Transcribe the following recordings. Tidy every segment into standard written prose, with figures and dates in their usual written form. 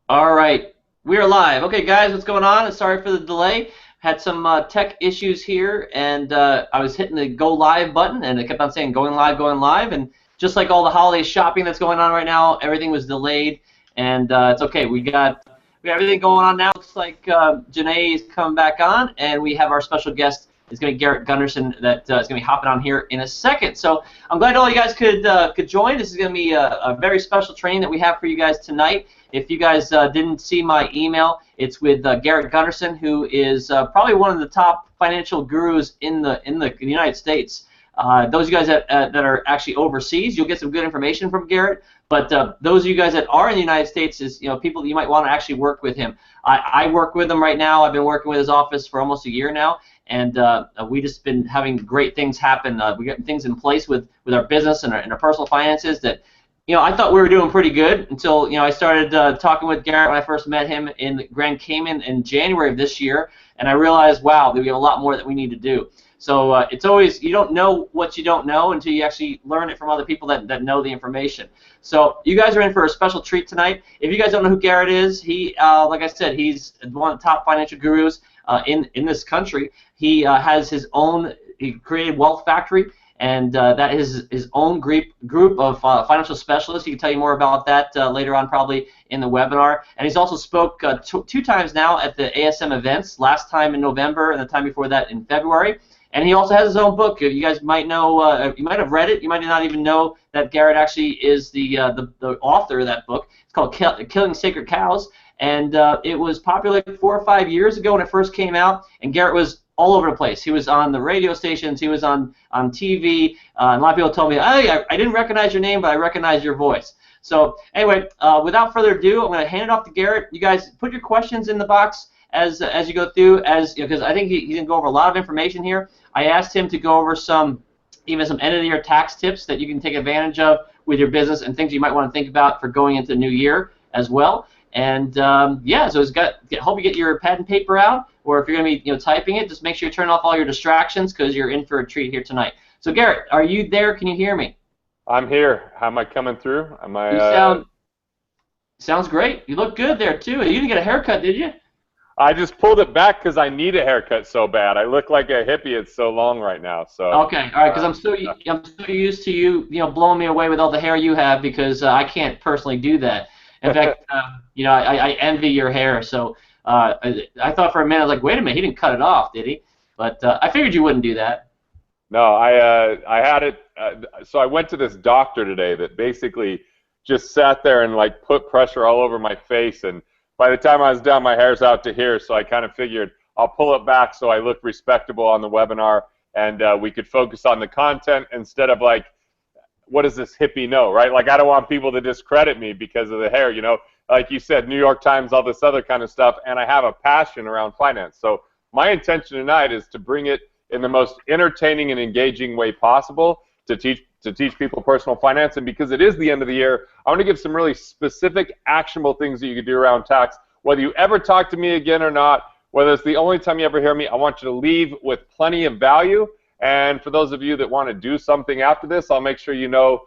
All right, we are live. Okay, guys, what's going on? Sorry for the delay. Had some tech issues here, and I was hitting the go live button, and it kept on saying going live. And just like all the holiday shopping that's going on right now, everything was delayed, and it's okay. We got everything going on now. Looks like Janae is coming back on, and we have our special guest. It's going to be Garrett Gunderson that is going to be hopping on here in a second. So I'm glad all you guys could join. This is going to be a very special training that we have for you guys tonight. If you guys didn't see my email, it's with Garrett Gunderson, who is probably one of the top financial gurus in the United States. Those of you guys that are actually overseas, you'll get some good information from Garrett. But those of you guys that are in the United States, is people that you might want to actually work with him. I work with him right now. I've been working with his office for almost a year now, and we just been having great things happen. We got things in place with our business and our personal finances that. I thought we were doing pretty good until, I started talking with Garrett when I first met him in Grand Cayman in January of this year, and I realized, wow, we have a lot more that we need to do. So it's always, you don't know what you don't know until you actually learn it from other people that know the information. So you guys are in for a special treat tonight. If you guys don't know who Garrett is, he, like I said, he's one of the top financial gurus in this country. He has his own, he created Wealth Factory. And that is his own group of financial specialists. He can tell you more about that later on, probably in the webinar. And he's also spoke two times now at the ASM events, last time in November and the time before that in February. And he also has his own book. You guys might know, you might have read it. You might not even know that Garrett actually is the author of that book. It's called Killing Sacred Cows. And it was popular 4 or 5 years ago when it first came out. And Garrett was all over the place. He was on the radio stations. He was on TV. And a lot of people told me, hey, I didn't recognize your name, but I recognize your voice. So anyway, without further ado, I'm going to hand it off to Garrett. You guys put your questions in the box as you go through, because I think he's going to go over a lot of information here. I asked him to go over even some end-of-the-year tax tips that you can take advantage of with your business and things you might want to think about for going into the new year as well. And yeah, so hope you get your pad and paper out, or if you're going to be typing it, just make sure you turn off all your distractions because you're in for a treat here tonight. So Garrett, are you there? Can you hear me? I'm here. How am I coming through? Am I? You sounds great. You look good there too. You didn't get a haircut, did you? I just pulled it back because I need a haircut so bad. I look like a hippie. It's so long right now. So. Okay, all right. Because I'm so used to you, blowing me away with all the hair you have because I can't personally do that. In fact, I envy your hair. So I thought for a minute, I was like, wait a minute, he didn't cut it off, did he? But I figured you wouldn't do that. No, I had it. So I went to this doctor today that basically just sat there and like put pressure all over my face. And by the time I was done, my hair's out to here. So I kind of figured I'll pull it back so I look respectable on the webinar, and we could focus on the content instead of like, what does this hippie know, right? Like, I don't want people to discredit me because of the hair, like you said, New York Times, all this other kind of stuff, and I have a passion around finance. So my intention tonight is to bring it in the most entertaining and engaging way possible to teach people personal finance. And because it is the end of the year, I want to give some really specific, actionable things that you can do around tax. Whether you ever talk to me again or not, whether it's the only time you ever hear me, I want you to leave with plenty of value. And for those of you that want to do something after this, I'll make sure you know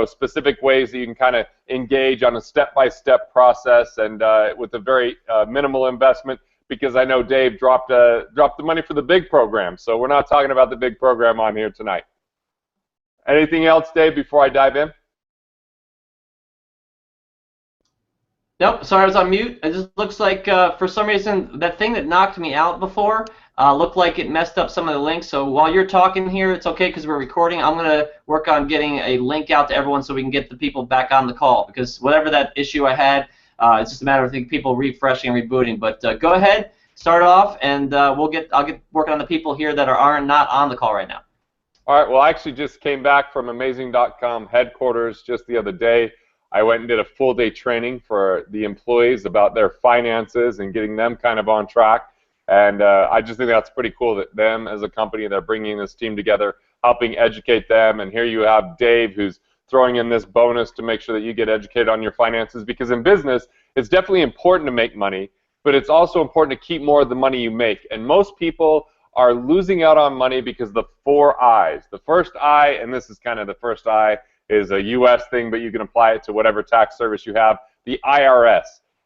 specific ways that you can kind of engage on a step-by-step process and with a very minimal investment, because I know Dave dropped the money for the big program. So we're not talking about the big program on here tonight. Anything else, Dave, before I dive in? Nope, sorry, I was on mute. It just looks like for some reason that thing that knocked me out before looked like it messed up some of the links. So while you're talking here, it's okay because we're recording. I'm going to work on getting a link out to everyone so we can get the people back on the call, because whatever that issue I had, it's just a matter of people refreshing and rebooting. But go ahead, start off, and I'll get working on the people here that are not on the call right now. All right, well, I actually just came back from Amazing.com headquarters just the other day. I went and did a full-day training for the employees about their finances and getting them kind of on track. And I just think that's pretty cool that them as a company, they're bringing this team together, helping educate them. And here you have Dave, who's throwing in this bonus to make sure that you get educated on your finances. Because in business, it's definitely important to make money, but it's also important to keep more of the money you make. And most people are losing out on money because of the 4 I's. The first I, and this is kind of the first I, is a U.S. thing, but you can apply it to whatever tax service you have, the IRS.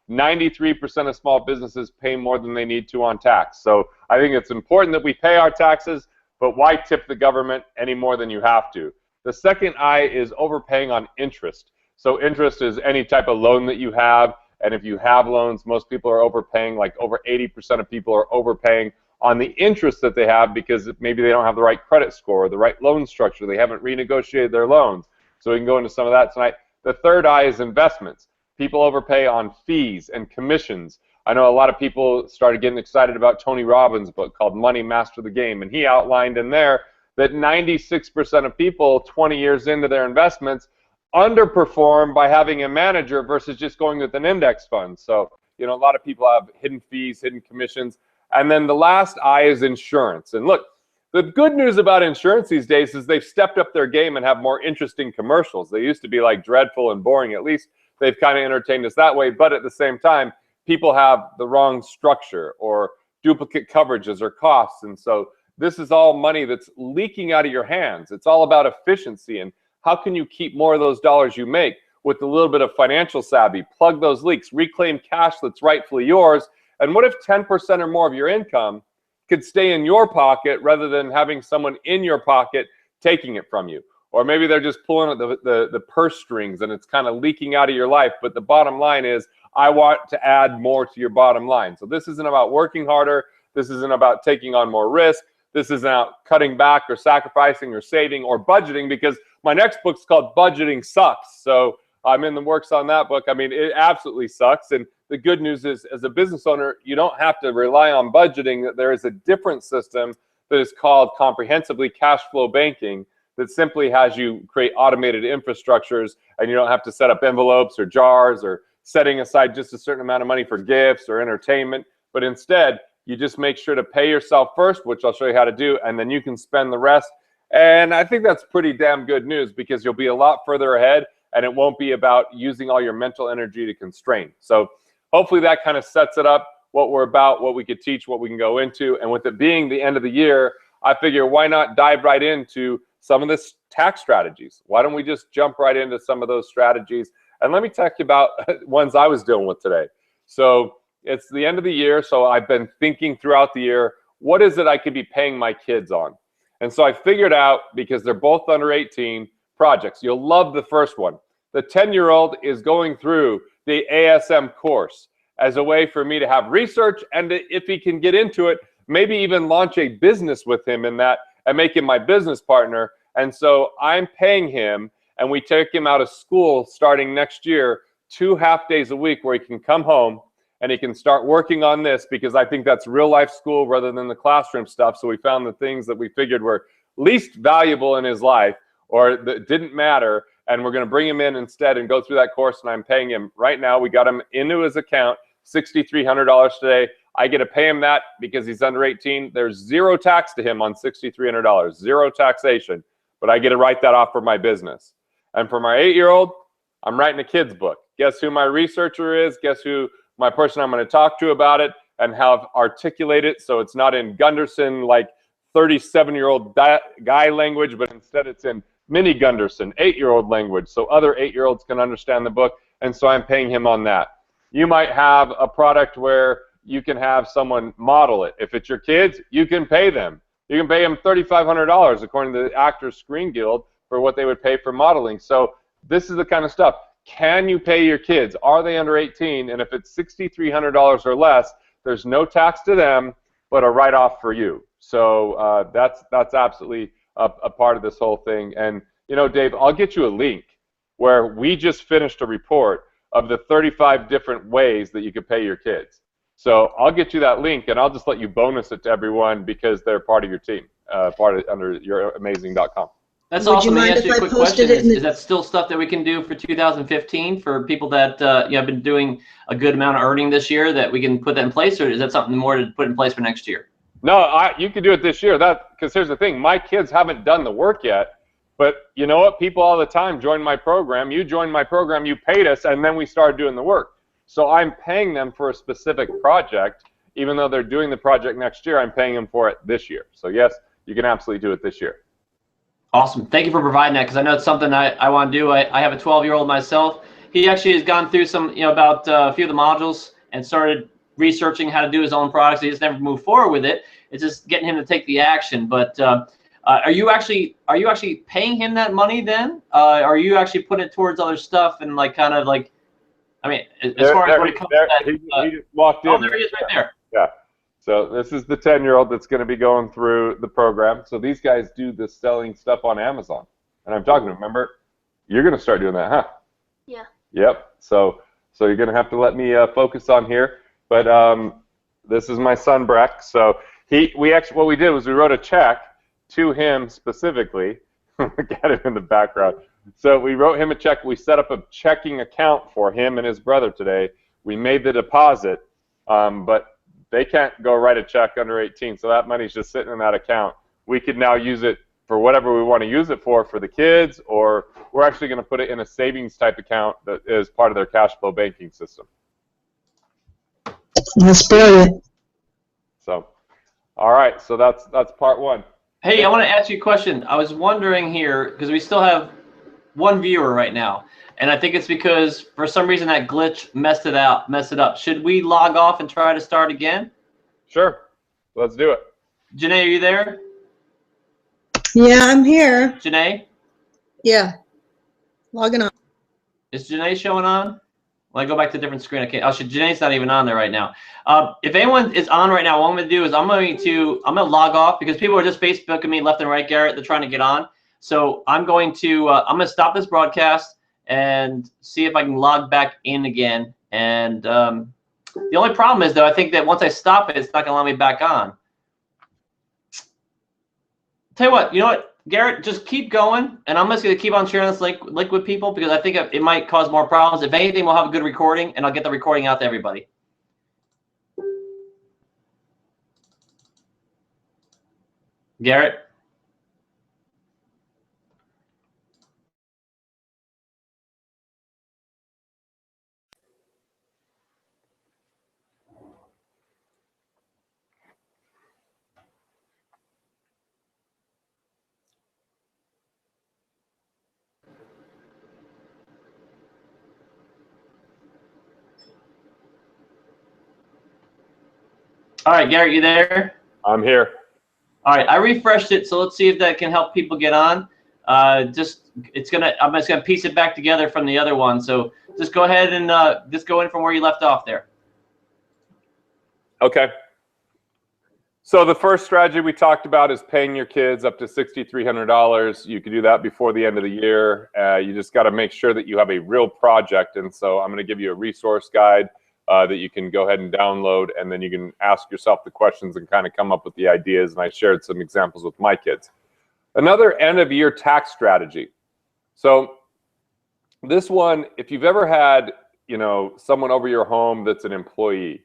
93% of small businesses pay more than they need to on tax. So I think it's important that we pay our taxes, but why tip the government any more than you have to? The second I is overpaying on interest. So interest is any type of loan that you have, and if you have loans, most people are overpaying. Like over 80% of people are overpaying on the interest that they have because maybe they don't have the right credit score or the right loan structure. They haven't renegotiated their loans. So we can go into some of that tonight. The third I is investments. People overpay on fees and commissions. I know a lot of people started getting excited about Tony Robbins' book called Money, Master the Game, and he outlined in there that 96% of people 20 years into their investments underperform by having a manager versus just going with an index fund. So, you know, a lot of people have hidden fees, hidden commissions. And then the last I is insurance. And look, the good news about insurance these days is they've stepped up their game and have more interesting commercials. They used to be like dreadful and boring. At least they've kind of entertained us that way. But at the same time, people have the wrong structure or duplicate coverages or costs. And so this is all money that's leaking out of your hands. It's all about efficiency and how can you keep more of those dollars you make with a little bit of financial savvy, plug those leaks, reclaim cash that's rightfully yours. And what if 10% or more of your income could stay in your pocket rather than having someone in your pocket taking it from you? Or maybe they're just pulling at the purse strings and it's kind of leaking out of your life. But the bottom line is, I want to add more to your bottom line. So this isn't about working harder. This isn't about taking on more risk. This isn't about cutting back or sacrificing or saving or budgeting, because my next book's called Budgeting Sucks. So I'm in the works on that book. I mean, it absolutely sucks. And the good news is, as a business owner, you don't have to rely on budgeting. That there is a different system that is called comprehensively cash flow banking that simply has you create automated infrastructures, and you don't have to set up envelopes or jars or setting aside just a certain amount of money for gifts or entertainment. But instead, you just make sure to pay yourself first, which I'll show you how to do, and then you can spend the rest. And I think that's pretty damn good news, because you'll be a lot further ahead, and it won't be about using all your mental energy to constrain. So hopefully that kind of sets it up, what we're about, what we could teach, what we can go into. And with it being the end of the year, I figure why not dive right into some of this tax strategies? Why don't we just jump right into some of those strategies? And let me talk to you about ones I was dealing with today. So it's the end of the year, so I've been thinking throughout the year, what is it I could be paying my kids on? And so I figured out, because they're both under 18, projects. You'll love the first one. The 10-year-old is going through the ASM course as a way for me to have research, and if he can get into it, maybe even launch a business with him in that and make him my business partner. And so I'm paying him, and we take him out of school starting next year, 2 half days a week, where he can come home and he can start working on this, because I think that's real life school rather than the classroom stuff. So we found the things that we figured were least valuable in his life or that didn't matter, and we're going to bring him in instead and go through that course. And I'm paying him right now. We got him into his account, $6,300 today. I get to pay him that because he's under 18. There's zero tax to him on $6,300, zero taxation, but I get to write that off for my business. And for my 8-year-old, I'm writing a kid's book. Guess who my researcher is? Guess who my person I'm going to talk to about it, and have articulate it so it's not in Gunderson, like 37-year-old guy language, but instead it's in mini Gunderson, 8-year-old language, so other 8-year-olds can understand the book. And so I'm paying him on that. You might have a product where you can have someone model it. If it's your kids, you can pay them. You can pay them $3,500 according to the Actors Screen Guild for what they would pay for modeling. So this is the kind of stuff. Can you pay your kids? Are they under 18? And if it's $6,300 or less, there's no tax to them, but a write-off for you. So that's absolutely a part of this whole thing. And, you know, Dave, I'll get you a link where we just finished a report of the 35 different ways that you could pay your kids. So I'll get you that link, and I'll just let you bonus it to everyone because they're part of your team, under youramazing.com. That's awesome. Let me ask you a quick question. Is that still stuff that we can do for 2015 for people that have been doing a good amount of earning this year, that we can put that in place, or is that something more to put in place for next year? No, you can do it this year. Because here's the thing, my kids haven't done the work yet, but you know what? People all the time join my program. You joined my program, you paid us, and then we started doing the work. So I'm paying them for a specific project, even though they're doing the project next year. I'm paying them for it this year. So yes, you can absolutely do it this year. Awesome. Thank you for providing that, because I know it's something I want to do. I have a 12-year-old myself. He actually has gone through some, about a few of the modules and started researching how to do his own products. He just never moved forward with it. It's just getting him to take the action. But are you actually paying him that money then? Are you actually putting it towards other stuff and I mean, as far as when it comes to that, he just walked in. Oh, there he is right there. Yeah. So this is the 10-year-old that's going to be going through the program. So these guys do the selling stuff on Amazon. And I'm talking to him, remember, you're going to start doing that, huh? Yeah. Yep. So you're going to have to let me focus on here. But this is my son, Breck. So what we did was we wrote a check to him specifically. Get him in the background. So we wrote him a check. We set up a checking account for him and his brother today. We made the deposit, but they can't go write a check under 18, so that money's just sitting in that account. We could now use it for whatever we want to use it for the kids, or we're actually going to put it in a savings type account that is part of their cash flow banking system. That's brilliant. So, all right, so that's part one. Hey, I want to ask you a question. I was wondering here, because we still have one viewer right now, and I think it's because for some reason that glitch messed it up. Should we log off and try to start again? Sure, let's do it. Janae, are you there? Yeah, I'm here. Janae? Yeah. Logging on. Is Janae showing on? Well, I go back to a different screen. Okay. Oh, Janae's not even on there right now. If anyone is on right now, what I'm going to do is I'm going to log off because people are just Facebooking me left and right, Garrett. They're trying to get on. So I'm going to stop this broadcast and see if I can log back in again. And the only problem is, though, I think that once I stop it, it's not going to allow me back on. Tell you what, Garrett, just keep going, and I'm just going to keep on sharing this link with people because I think it might cause more problems. If anything, we'll have a good recording, and I'll get the recording out to everybody. Garrett? All right, Garrett, you there? I'm here. All right, I refreshed it, so let's see if that can help people get on. I'm just gonna piece it back together from the other one. So just go ahead and just go in from where you left off there. Okay. So the first strategy we talked about is paying your kids up to $6,300. You can do that before the end of the year. You just got to make sure that you have a real project. And so I'm going to give you a resource guide that you can go ahead and download, and then you can ask yourself the questions and kind of come up with the ideas. And I shared some examples with my kids. Another end of year tax strategy. So this one, if you've ever had, someone over your home that's an employee,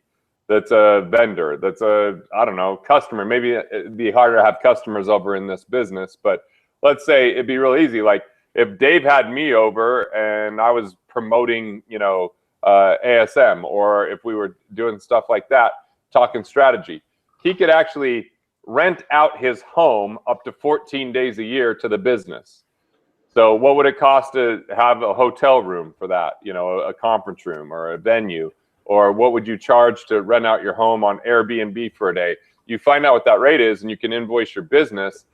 that's a vendor, that's I don't know, customer. Maybe it'd be harder to have customers over in this business, but let's say it'd be real easy. Like if Dave had me over and I was promoting, ASM, or if we were doing stuff like that, talking strategy, he could actually rent out his home up to 14 days a year to the business. So what would it cost to have a hotel room for that, a conference room or a venue? Or what would you charge to rent out your home on Airbnb for a day? You find out what that rate is, and you can invoice your business.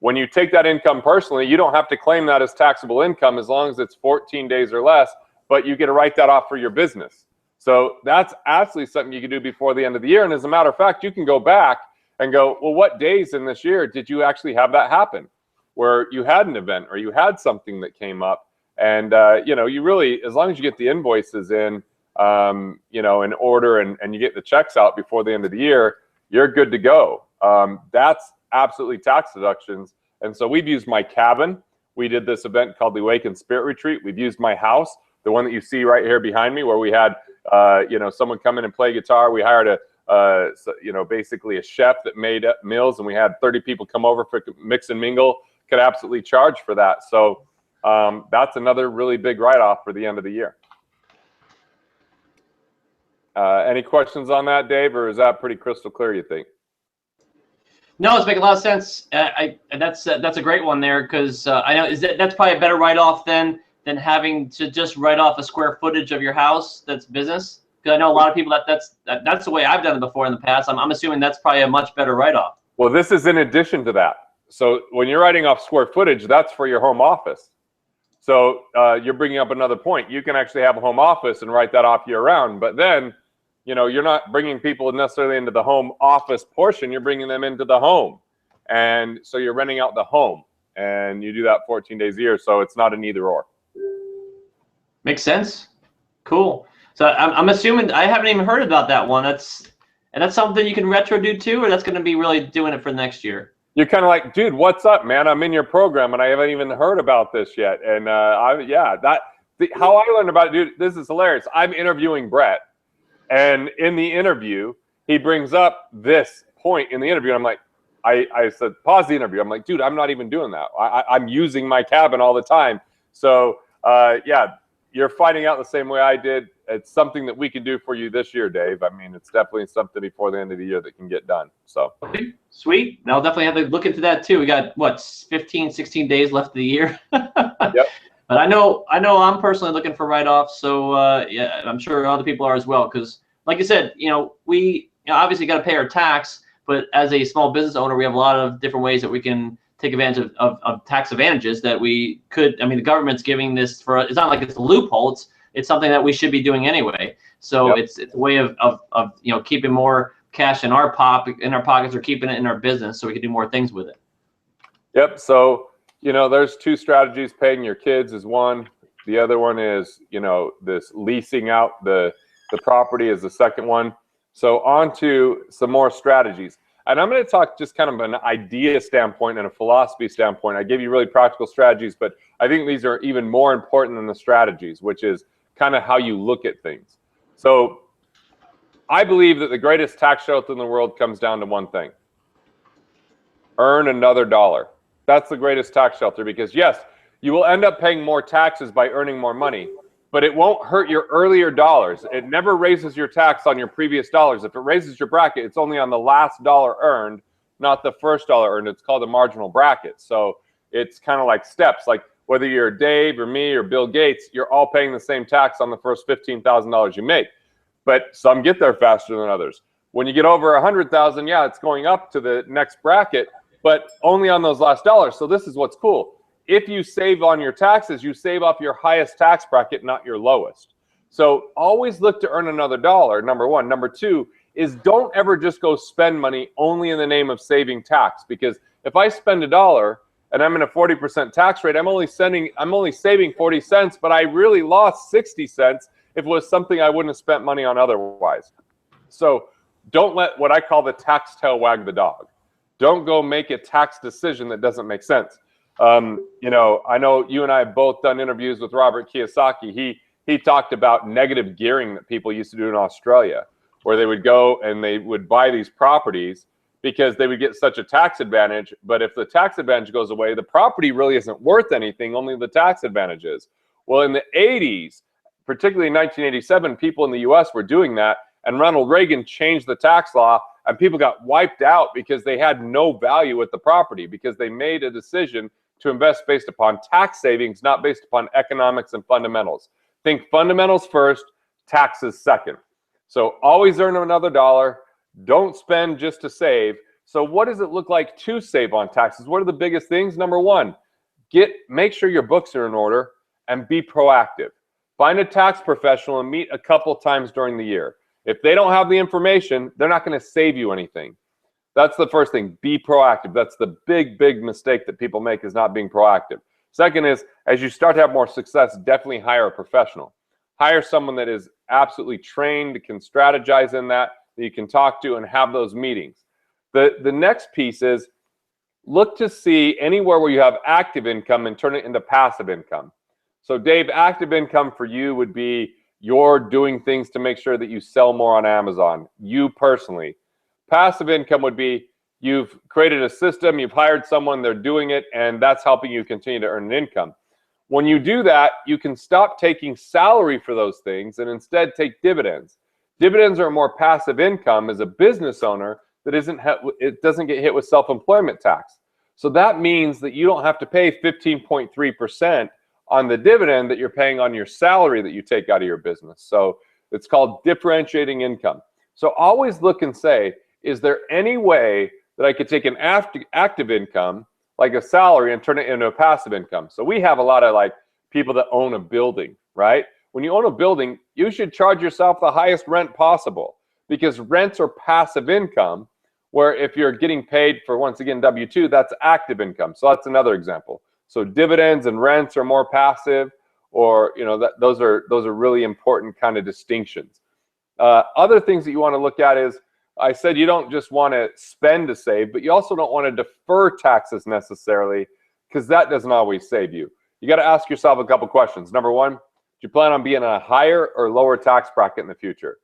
When you take that income personally, you don't have to claim that as taxable income as long as it's 14 days or less, but you get to write that off for your business. So that's absolutely something you can do before the end of the year. And as a matter of fact, you can go back and go, well, what days in this year did you actually have that happen? Where you had an event or you had something that came up, and you really, as long as you get the invoices in, in order, and you get the checks out before the end of the year, you're good to go. That's absolutely tax deductions. And so we've used my cabin. We did this event called the Awaken Spirit Retreat. We've used my house, the one that you see right here behind me, where we had, someone come in and play guitar. We hired basically a chef that made meals, and we had 30 people come over for mix and mingle. Could absolutely charge for that. So that's another really big write-off for the end of the year. Any questions on that, Dave, or is that pretty crystal clear, you think? No, it's making a lot of sense. That's a great one there, because I know that's probably a better write-off than than having to just write off a square footage of your house that's business? Because I know a lot of people that's the way I've done it before in the past. I'm assuming that's probably a much better write-off. Well, this is in addition to that. So when you're writing off square footage, that's for your home office. So you're bringing up another point. You can actually have a home office and write that off year-round. But then, you're not bringing people necessarily into the home office portion. You're bringing them into the home. And so you're renting out the home. And you do that 14 days a year. So it's not an either-or. Makes sense. Cool. So I'm assuming I haven't even heard about that one. That's something you can retro do too, or that's going to be really doing it for next year? You're kind of like, dude, what's up, man? I'm in your program and I haven't even heard about this yet. And how I learned about it, dude, this is hilarious. I'm interviewing Brett, and in the interview, he brings up this point in the interview. And I'm like, I said, pause the interview. I'm like, dude, I'm not even doing that. I'm using my cabin all the time. So you're finding out the same way I did. It's something that we can do for you this year, Dave. I mean, it's definitely something before the end of the year that can get done. So okay, sweet. I'll definitely have to look into that too. We got 15, 16 days left of the year. Yep. But I know I'm personally looking for write-offs. So I'm sure other people are as well. Because like you said, we obviously got to pay our tax. But as a small business owner, we have a lot of different ways that we can take advantage of tax advantages that we could. I mean, the government's giving this for. It's not like it's a loophole. It's something that we should be doing anyway. So yep. It's a way of keeping more cash in our pockets, or keeping it in our business so we can do more things with it. Yep. So there's two strategies. Paying your kids is one. The other one is this leasing out the property is the second one. So on to some more strategies. And I'm going to talk just kind of an idea standpoint and a philosophy standpoint. I gave you really practical strategies, but I think these are even more important than the strategies, which is kind of how you look at things. So I believe that the greatest tax shelter in the world comes down to one thing: earn another dollar. That's the greatest tax shelter, because yes, you will end up paying more taxes by earning more money, but it won't hurt your earlier dollars. It never raises your tax on your previous dollars. If it raises your bracket, it's only on the last dollar earned, not the first dollar earned. It's called a marginal bracket. So it's kind of like steps. Like whether you're Dave or me or Bill Gates, you're all paying the same tax on the first $15,000 you make. But some get there faster than others. When you get over 100,000, yeah, it's going up to the next bracket, but only on those last dollars. So this is what's cool. If you save on your taxes, you save off your highest tax bracket, not your lowest. So always look to earn another dollar, number one. Number two is don't ever just go spend money only in the name of saving tax, because if I spend $1 and I'm in a 40% tax rate, I'm only saving 40 cents, but I really lost 60 cents if it was something I wouldn't have spent money on otherwise. So don't let what I call the tax tail wag the dog. Don't go make a tax decision that doesn't make sense. I know you and I have both done interviews with Robert Kiyosaki. He talked about negative gearing that people used to do in Australia, where they would go and they would buy these properties because they would get such a tax advantage. But if the tax advantage goes away, the property really isn't worth anything, only the tax advantage is. Well, in the 80s, particularly in 1987, people in the US were doing that, and Ronald Reagan changed the tax law, and people got wiped out because they had no value with the property, because they made a decision to invest based upon tax savings, not based upon economics and fundamentals. Think fundamentals first, taxes second. So always earn another dollar. Don't spend just to save. So what does it look like to save on taxes? What are the biggest things? Number one, make sure your books are in order and be proactive. Find a tax professional and meet a couple times during the year. If they don't have the information, they're not going to save you anything. That's the first thing. Be proactive. That's the big, big mistake that people make, is not being proactive. Second is, as you start to have more success, definitely hire a professional. Hire someone that is absolutely trained, can strategize in that you can talk to and have those meetings. The next piece is look to see anywhere where you have active income and turn it into passive income. So Dave, active income for you would be you're doing things to make sure that you sell more on Amazon, you personally. Passive income would be you've created a system, you've hired someone, they're doing it, and that's helping you continue to earn an income. When you do that, you can stop taking salary for those things and instead take dividends. Dividends are more passive income as a business owner that it doesn't get hit with self-employment tax. So that means that you don't have to pay 15.3% on the dividend that you're paying on your salary that you take out of your business. So it's called differentiating income. So always look and say, is there any way that I could take an active income, like a salary, and turn it into a passive income? So we have a lot of like people that own a building, right? When you own a building, you should charge yourself the highest rent possible, because rents are passive income, where if you're getting paid for, once again, W-2, that's active income. So that's another example. So dividends and rents are more passive, or those are really important kind of distinctions. Other things that you want to look at is, I said you don't just want to spend to save, but you also don't want to defer taxes necessarily, because that doesn't always save you. You got to ask yourself a couple questions. Number one, do you plan on being in a higher or lower tax bracket in the future?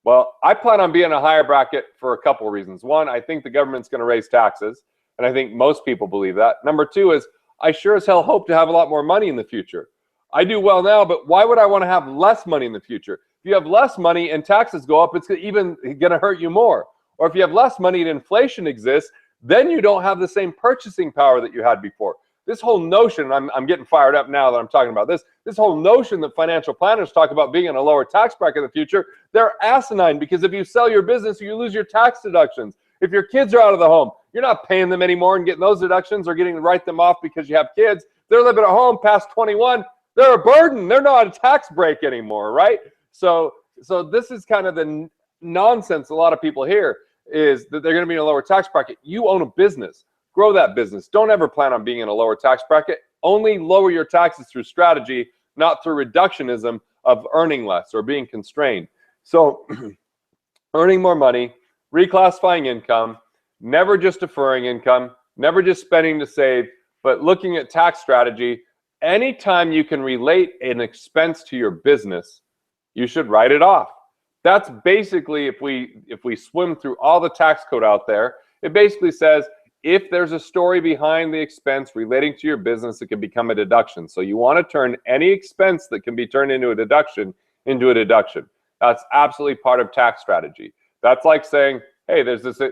Well, I plan on being in a higher bracket for a couple of reasons. One, I think the government's going to raise taxes, and I think most people believe that. Number two is, I sure as hell hope to have a lot more money in the future. I do well now, but why would I want to have less money in the future? If you have less money and taxes go up, it's even going to hurt you more. Or if you have less money and inflation exists, then you don't have the same purchasing power that you had before. This whole notion, I'm getting fired up now that I'm talking about this whole notion that financial planners talk about being in a lower tax bracket in the future, they're asinine, because if you sell your business, you lose your tax deductions. If your kids are out of the home, you're not paying them anymore and getting those deductions or getting to write them off because you have kids. They're living at home past 21. They're a burden. They're not a tax break anymore, right? So this is kind of the nonsense a lot of people hear, is that they're going to be in a lower tax bracket. You own a business. Grow that business. Don't ever plan on being in a lower tax bracket. Only lower your taxes through strategy, not through reductionism of earning less or being constrained. So earning more money, reclassifying income, never just deferring income, never just spending to save, but looking at tax strategy. Anytime you can relate an expense to your business, you should write it off. That's basically, if we swim through all the tax code out there, it basically says, if there's a story behind the expense relating to your business, it can become a deduction. So you want to turn any expense that can be turned into a deduction into a deduction. That's absolutely part of tax strategy. That's like saying, hey, there's this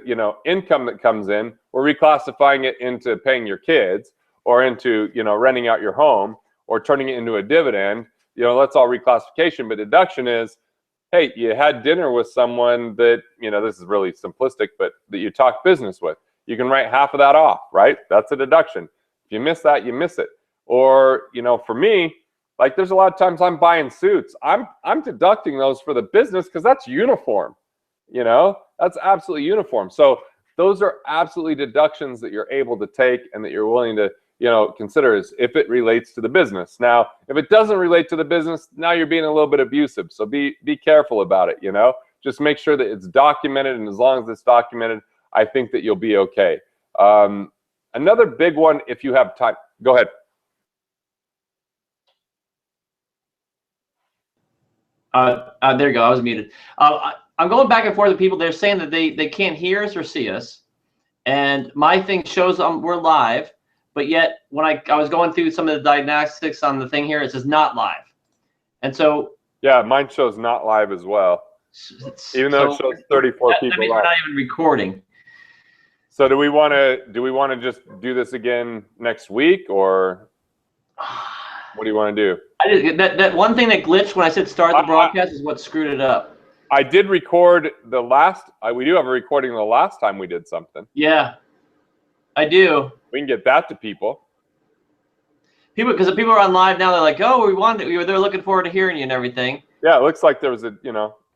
income that comes in, we're reclassifying it into paying your kids, or into renting out your home, or turning it into a dividend. That's all reclassification. But deduction is, hey, you had dinner with someone that, this is really simplistic, but that you talk business with. You can write half of that off, right? That's a deduction. If you miss that, you miss it. Or, for me, like, there's a lot of times I'm buying suits. I'm deducting those for the business, because that's uniform. That's absolutely uniform. So those are absolutely deductions that you're able to take and that you're willing to, consider, as if it relates to the business. Now, if it doesn't relate to the business, now you're being a little bit abusive. So be careful about it, Just make sure that it's documented, and as long as it's documented, I think that you'll be okay. Another big one, if you have time, go ahead. There you go. I was muted. I'm going back and forth with people. They're saying that they can't hear us or see us, and my thing shows we're live, but yet when I was going through some of the diagnostics on the thing here, it says not live, and so yeah, mine shows not live as well, even though it shows 34 people. That means live. we're not even recording. So do we want to just do this again next week, or what do you want to do? That one thing that glitched when I said start the broadcast is what screwed it up. I did record the last. We do have a recording of the last time we did something. Yeah, I do. We can get that to people. Because the people are on live now. They're like, oh, they're looking forward to hearing you and everything. Yeah, it looks like there was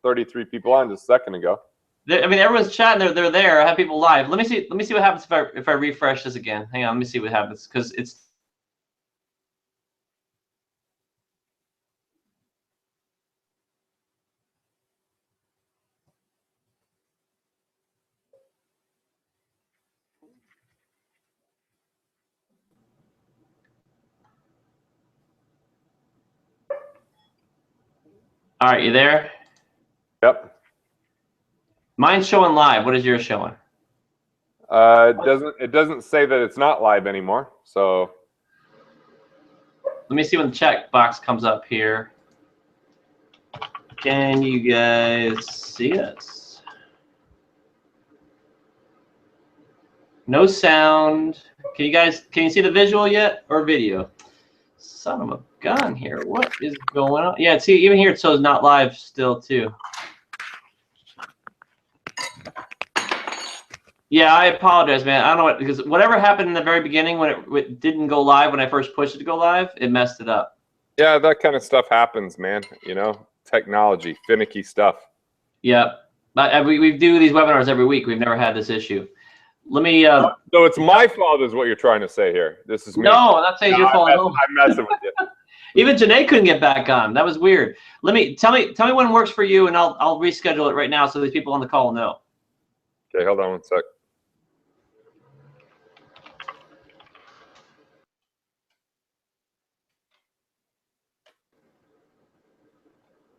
33 people on just a second ago. Everyone's chatting. They're there. I have people live. Let me see what happens if I refresh this again. Hang on. Let me see what happens, because it's. All right, you there? Yep. Mine's showing live. What is yours showing? It doesn't say that it's not live anymore. So let me see when the check box comes up here. Can you guys see us? No sound. Can you see the visual yet, or video? son of a gun here. What is going on? Yeah, see, even here it shows not live still, too. Yeah, I apologize, man. I don't know what, because whatever happened in the very beginning when it didn't go live, when I first pushed it to go live, it messed it up. Yeah, that kind of stuff happens, man. You know, technology, finicky stuff. Yeah. We do these webinars every week. We've never had this issue. Let me. So it's my fault, is what you're trying to say here. This is me. No, I'm not saying it's your fault at all. I'm messing with you. Even Janae couldn't get back on. That was weird. Tell me when works for you, and I'll reschedule it right now so these people on the call know. Okay, hold on one sec.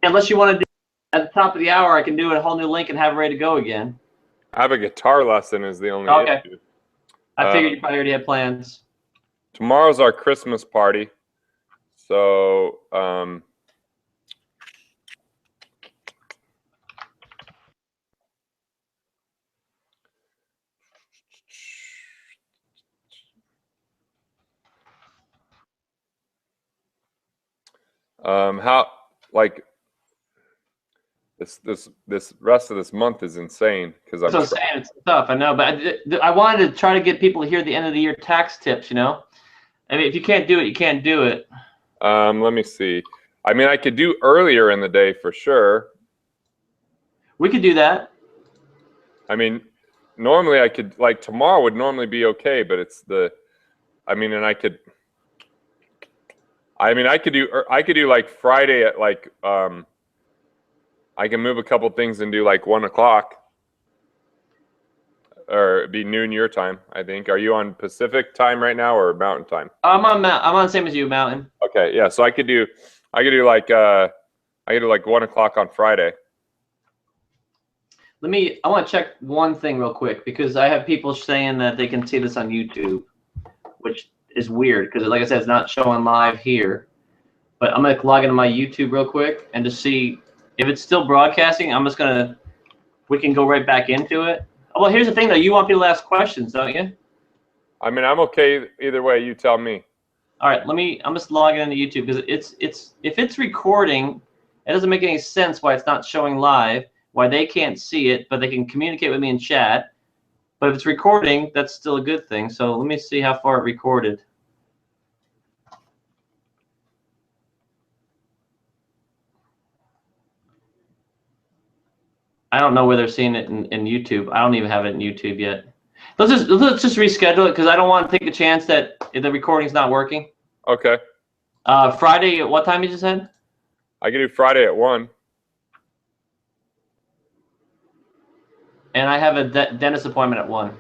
Unless you want to do it at the top of the hour, I can do a whole new link and have it ready to go again. I have a guitar lesson is the only Okay. issue. I figured you probably already had plans. Tomorrow's our Christmas party. So, how, like, this rest of this month is insane because I'm That's what I'm saying. It's tough, I know, but I wanted to try to get people to hear the end of the year tax tips. You know, I mean, if you can't do it, you can't do it. Let me see. I mean, I could do earlier in the day for sure. We could do that. I mean, normally I could, like, tomorrow would normally be okay, but it's I mean, and I could do like Friday at like, I can move a couple things and do like 1 o'clock, or it'd be noon your time, I think. Are you on Pacific time right now or Mountain time? I'm on the same as you, Mountain. Okay, yeah. So I could do like 1 o'clock on Friday. I want to check one thing real quick because I have people saying that they can see this on YouTube, which is weird because, like I said, it's not showing live here. But I'm gonna log into my YouTube real quick and just see if it's still broadcasting. We can go right back into it. Oh, well, here's the thing though. You want people to ask questions, don't you? I mean, I'm okay either way. You tell me. All right, I'm just logging into YouTube because if it's recording, it doesn't make any sense why it's not showing live, why they can't see it, but they can communicate with me in chat. But if it's recording, that's still a good thing. So let me see how far it recorded. I don't know where they're seeing it in YouTube. I don't even have it in YouTube yet. Let's just reschedule it because I don't want to take a chance that the recording's not working. Okay. Friday at what time you just said? I can do Friday at 1. And I have a dentist appointment at 1.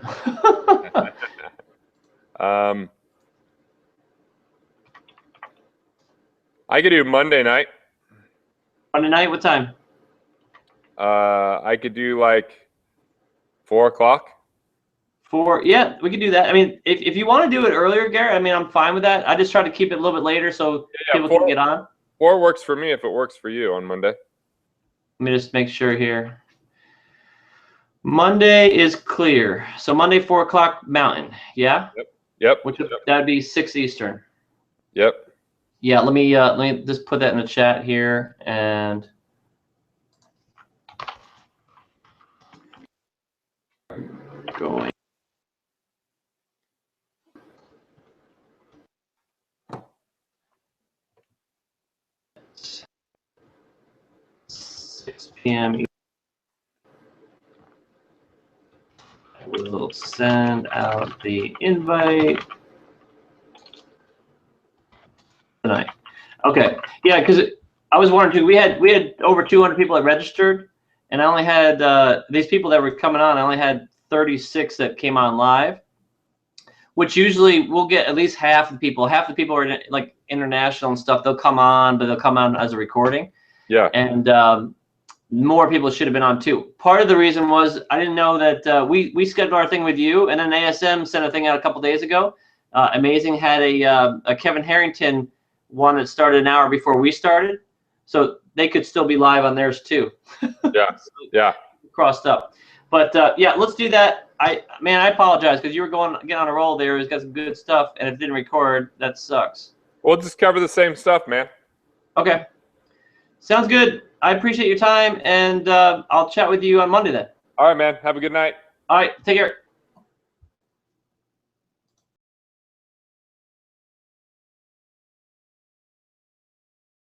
I could do Monday night. Monday night, what time? I could do like 4 o'clock. 4, yeah, we could do that. I mean, if you want to do it earlier, Garrett, I mean, I'm fine with that. I just try to keep it a little bit later so people can get on. 4 works for me if it works for you on Monday. Let me just make sure here. Monday is clear. So Monday, 4 o'clock Mountain, yeah? Yep. That'd be 6 Eastern. Yep. Yeah, let me just put that in the chat here and going. PM. I will send out the invite tonight. Okay, yeah, because I was wondering too. We had over 200 people that registered, and I only had these people that were coming on. I only had 36 that came on live, which usually we'll get at least half the people. Half the people are like international and stuff. They'll come on, but they'll come on as a recording. Yeah. And more people should have been on too. Part of the reason was I didn't know that we scheduled our thing with you, and then ASM sent a thing out a couple days ago. Amazing had a Kevin Harrington one that started an hour before we started, so they could still be live on theirs too. Yeah. Crossed up, but yeah, let's do that. I apologize because you were getting on a roll there. It's got some good stuff, and it didn't record. That sucks. We'll just cover the same stuff, man. Okay. Sounds good. I appreciate your time, and I'll chat with you on Monday then. All right, man. Have a good night. All right. Take care.